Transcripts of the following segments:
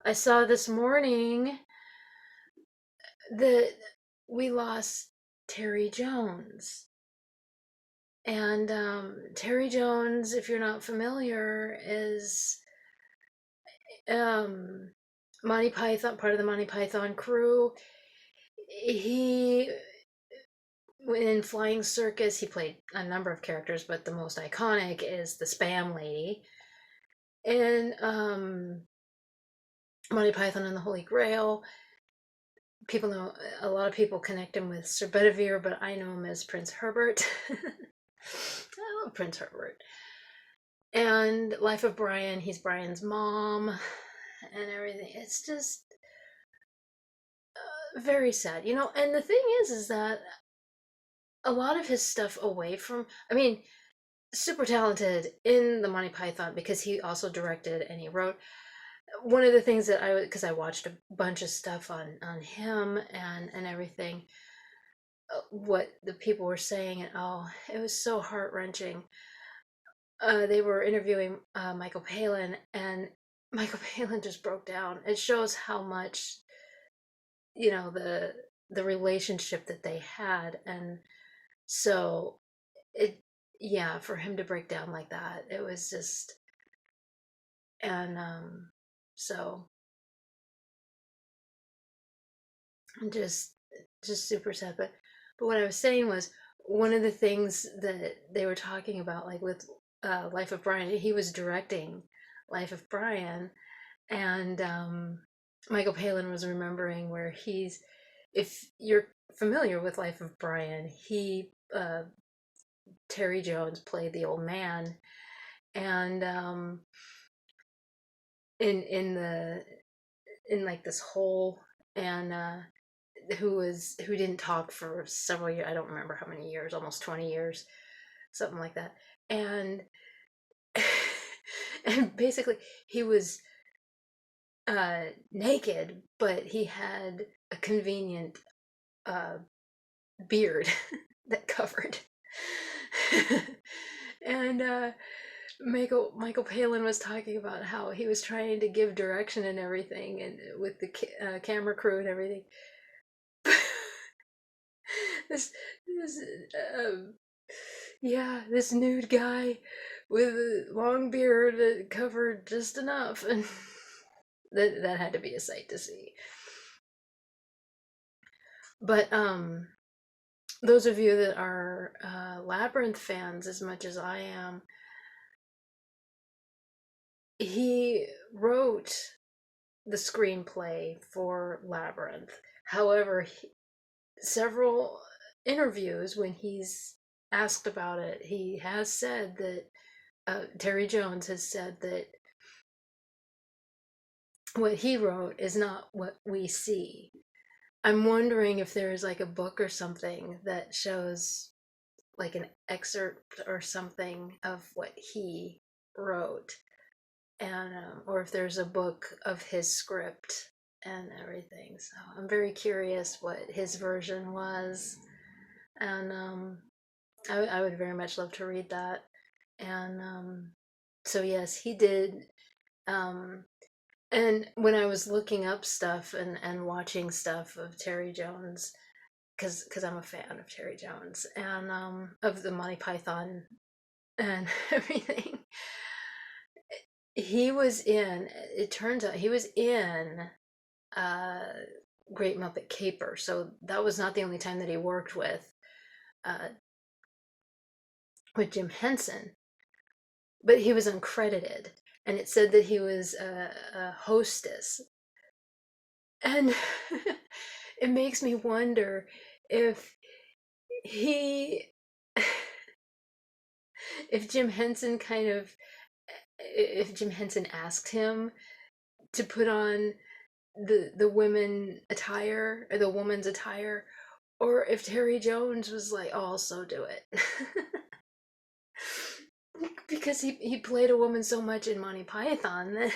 I saw this morning that we lost Terry Jones. And Terry Jones, if you're not familiar, is um, Monty Python, part of the Monty Python crew. He, in Flying Circus, he played a number of characters, but the most iconic is the Spam Lady. In Monty Python and the Holy Grail, people know, a lot of people connect him with Sir Bedivere, but I know him as Prince Herbert. I love Prince Herbert. And Life of Brian, he's Brian's mom and everything. It's just very sad, And the thing is that a lot of his stuff away from, I mean, super talented in the Monty Python because he also directed and he wrote. One of the things that because I watched a bunch of stuff on him and everything, what the people were saying, and oh, it was so heart wrenching. They were interviewing Michael Palin, and Michael Palin just broke down. It shows how much, the relationship that they had, and so it, yeah, for him to break down like that, it was just, and so I'm just super sad. But what I was saying was one of the things that they were talking about, like with Life of Brian, he was directing Life of Brian, and Michael Palin was remembering where if you're familiar with Life of Brian, Terry Jones played the old man, and in like this hole, and who didn't talk for several years. I don't remember how many years, almost 20 years, something like that. And and basically he was naked, but he had a convenient uh, beard that covered. And Michael Palin was talking about how he was trying to give direction and everything, and with the camera crew and everything. This yeah, this nude guy with a long beard that covered just enough, and that had to be a sight to see. But those of you that are Labyrinth fans as much as I am, he wrote the screenplay for Labyrinth. However, several interviews when he's asked about it, he has said that Terry Jones has said that what he wrote is not what we see. I'm wondering if there is like a book or something that shows like an excerpt or something of what he wrote, and or if there's a book of his script and everything. So I'm very curious what his version was, and I would very much love to read that. And so yes, he did. Um, and when I was looking up stuff and watching stuff of Terry Jones, because I'm a fan of Terry Jones and of the Monty Python and everything, he was in. It turns out he was in uh, Great Muppet Caper, so that was not the only time that he worked uh, with Jim Henson, but he was uncredited, and it said that he was a hostess, and it makes me wonder if he if Jim Henson kind of if Jim Henson asked him to put on the women attire or the woman's attire, or if Terry Jones was like, "Oh, I'll so do it," because he played a woman so much in Monty Python.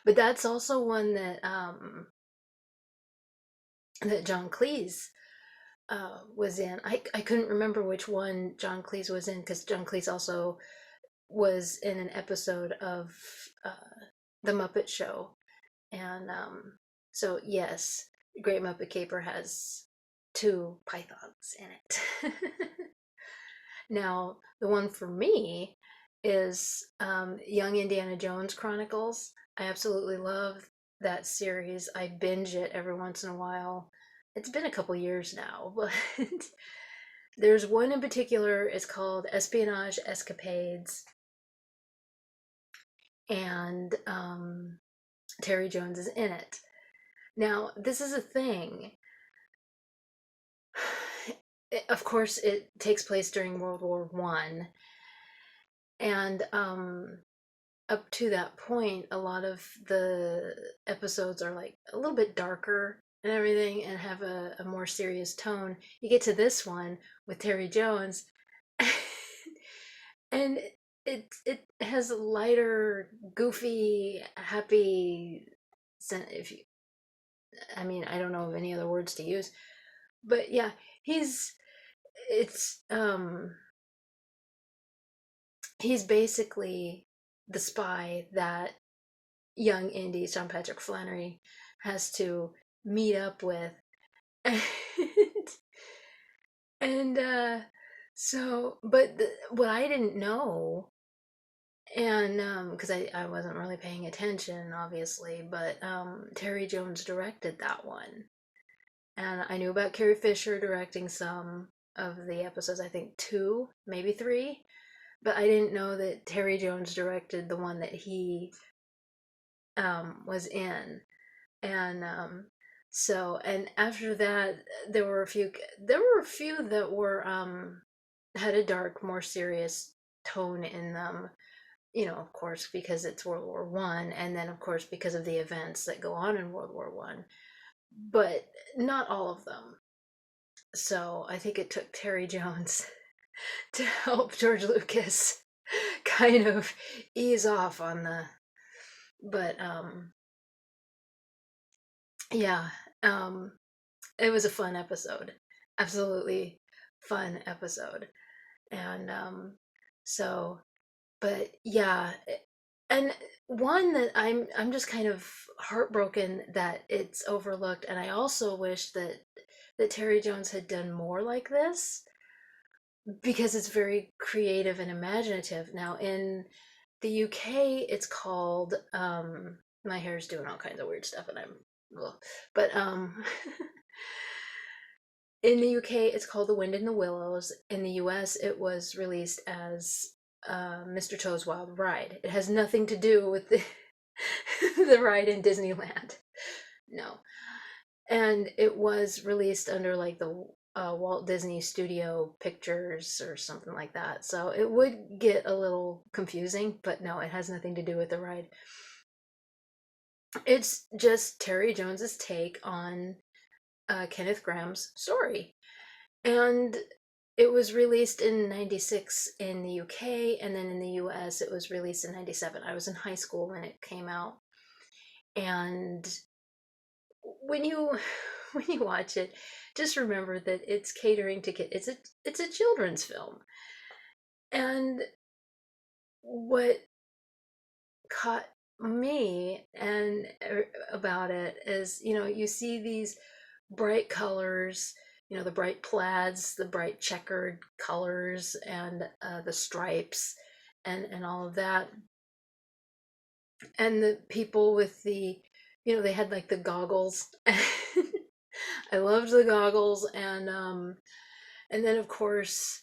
But that's also one that John Cleese was in. I couldn't remember which one John Cleese was in because John Cleese also was in an episode of The Muppet Show. And so, yes, Great Muppet Caper has two pythons in it. Now, the one for me is Young Indiana Jones Chronicles. I absolutely love that series. I binge it every once in a while. It's been a couple years now, but there's one in particular. It's called Espionage Escapades, and Terry Jones is in it. Now, this is a thing. Of course, it takes place during World War One, and up to that point, a lot of the episodes are like a little bit darker and everything, and have a more serious tone. You get to this one with Terry Jones, and it has a lighter, goofy, happy. If you, I mean, I don't know of any other words to use, but yeah, he's it's he's basically the spy that young Indy, John Patrick Flannery, has to meet up with. And, and so, but what I didn't know, and because I wasn't really paying attention, obviously, but Terry Jones directed that one. And I knew about Carrie Fisher directing some of the episodes, I think two, maybe three, but I didn't know that Terry Jones directed the one that he was in. And so, and after that, there were a few. There were a few that were had a dark, more serious tone in them. You know, of course, because it's World War One, and then of course because of the events that go on in World War One. But not all of them. So I think it took Terry Jones to help George Lucas kind of ease off on the. But yeah, um, it was a fun episode, absolutely fun episode. And so, but yeah, and one that I'm just kind of heartbroken that it's overlooked, and I also wish that Terry Jones had done more like this, because it's very creative and imaginative. Now in the UK, it's called my hair's doing all kinds of weird stuff, and I'm ugh. But in the UK, it's called The Wind in the Willows. In the US, it was released as Mr. Toad's Wild Ride. It has nothing to do with the, the ride in Disneyland. No. And it was released under like the Walt Disney Studio Pictures or something like that. So it would get a little confusing, but no, it has nothing to do with the ride. It's just Terry Jones's take on Kenneth Graham's story. And it was released in 96 in the UK, and then in the US it was released in 97. I was in high school when it came out. And when you when you watch it, just remember that it's catering to kids. It's a children's film. And what caught me and about it is, you see these bright colors, the bright plaids, the bright checkered colors, and the stripes, and all of that, and the people with the, they had like the goggles. I loved the goggles, and then of course,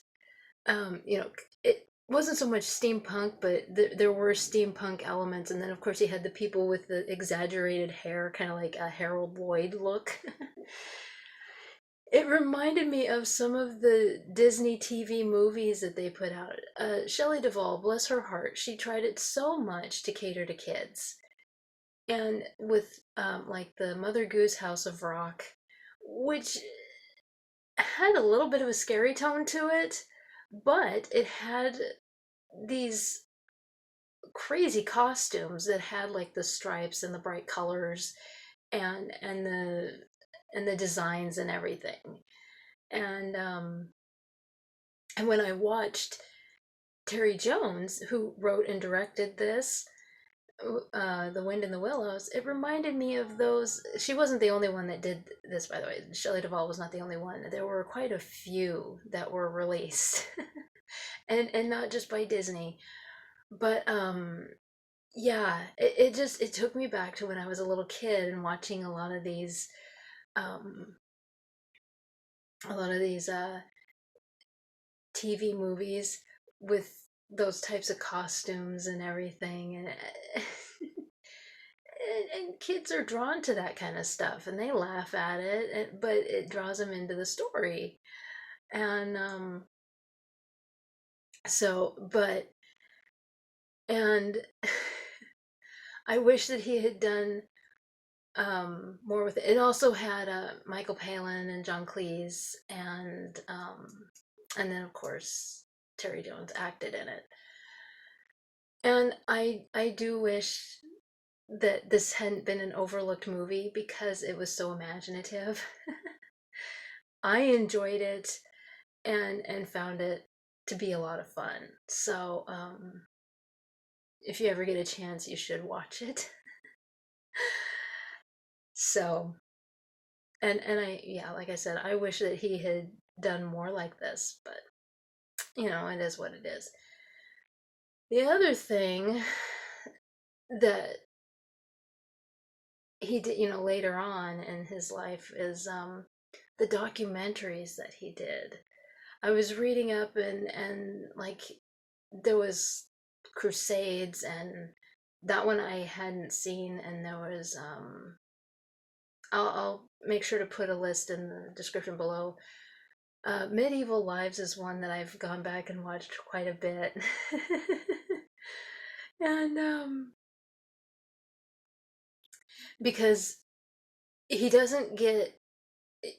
it wasn't so much steampunk, but there were steampunk elements, and then of course you had the people with the exaggerated hair, kind of like a Harold Lloyd look. It reminded me of some of the Disney TV movies that they put out. Shelley Duvall, bless her heart, she tried it so much to cater to kids. And with like the Mother Goose House of Rock, which had a little bit of a scary tone to it, but it had these crazy costumes that had like the stripes and the bright colors, and the designs and everything. And when I watched Terry Jones, who wrote and directed this, The Wind in the Willows, it reminded me of those. She wasn't the only one that did this, by the way. Shelley Duvall was not the only one. There were quite a few that were released, and not just by Disney, but yeah, it just it took me back to when I was a little kid and watching um, a lot of these TV movies with those types of costumes and everything, and kids are drawn to that kind of stuff and they laugh at it, but it draws them into the story. And so, but, and I wish that he had done more with it. It also had Michael Palin and John Cleese, and then of course Terry Jones acted in it. And I do wish that this hadn't been an overlooked movie because it was so imaginative. I enjoyed it and found it to be a lot of fun. So if you ever get a chance, you should watch it. So and I, yeah, like I said, I wish that he had done more like this, but it is what it is. The other thing that he did, later on in his life is the documentaries that he did. I was reading up, and like there was Crusades, and that one I hadn't seen, and there was I'll make sure to put a list in the description below. Medieval Lives is one that I've gone back and watched quite a bit. And because he doesn't get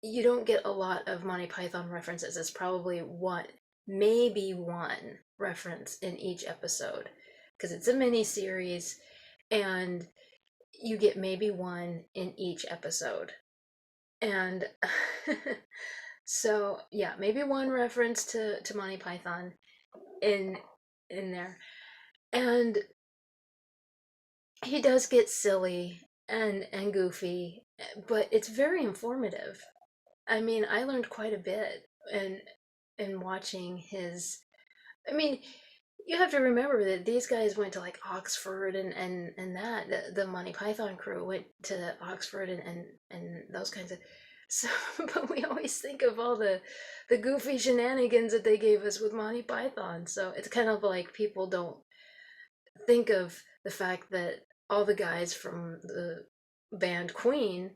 you don't get a lot of Monty Python references. It's probably one, maybe one reference in each episode because it's a mini series, and you get maybe one in each episode. And so yeah, maybe one reference to Monty Python in there. And he does get silly and goofy, but it's very informative. I mean, I learned quite a bit in watching his. I mean, you have to remember that these guys went to like Oxford, and that the Monty Python crew went to Oxford, and those kinds of. So, but we always think of all the goofy shenanigans that they gave us with Monty Python. So it's kind of like people don't think of the fact that all the guys from the band Queen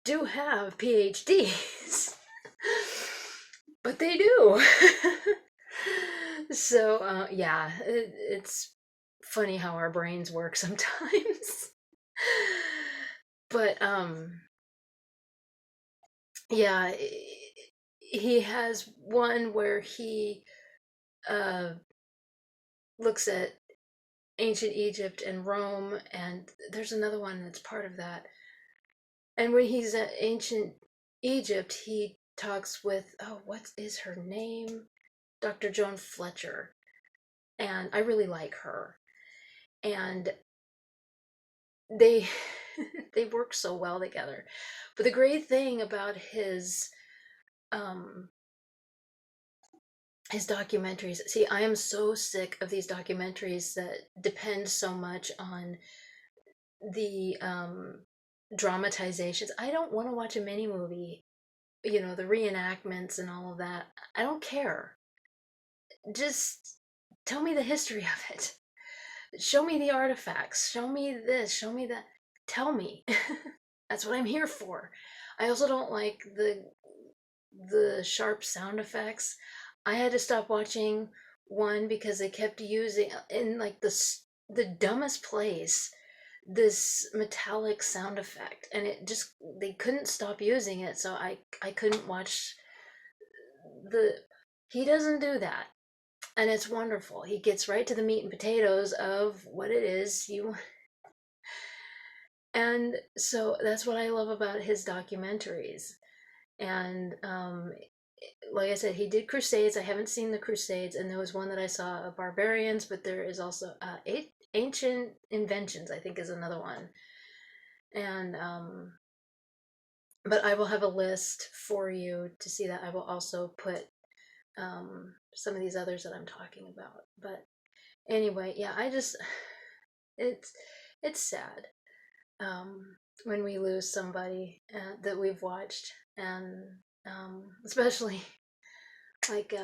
do have PhDs. But they do. So yeah, it's funny how our brains work sometimes. But yeah, he has one where he uh, looks at ancient Egypt and Rome, and there's another one that's part of that. And when he's at ancient Egypt, he talks with, oh, what is her name? Dr. Joan Fletcher. And I really like her. And they they work so well together. But the great thing about um his documentaries, see, I am so sick of these documentaries that depend so much on the dramatizations. I don't want to watch a mini movie, the reenactments and all of that. I don't care. Just tell me the history of it. Show me the artifacts. Show me this. Show me that. Tell me. That's what I'm here for. I also don't like the sharp sound effects. I had to stop watching one because they kept using in like the dumbest place this metallic sound effect, and it just they couldn't stop using it, so I couldn't watch the he doesn't do that, and it's wonderful. He gets right to the meat and potatoes of what it is you. And so that's what I love about his documentaries. And like I said, he did Crusades. I haven't seen the Crusades, and there was one that I saw of Barbarians, but there is also Ancient Inventions, I think, is another one. And but I will have a list for you to see that. I will also put some of these others that I'm talking about. But anyway, yeah, I just it's it's sad when we lose somebody that we've watched, and especially like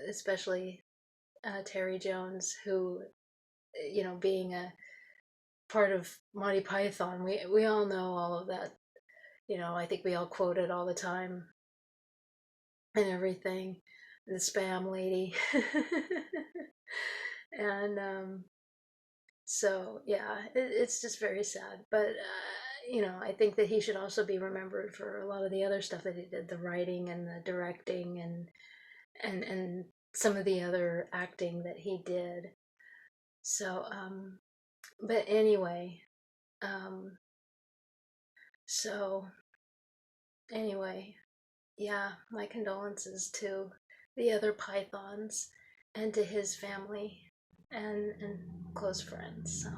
especially Terry Jones, who being a part of Monty Python, we all know all of that. I think we all quote it all the time and everything. The spam lady, and so yeah, it's just very sad. But I think that he should also be remembered for a lot of the other stuff that he did, the writing and the directing and some of the other acting that he did. So but anyway, um so anyway, yeah, my condolences to the other pythons and to his family and close friends. So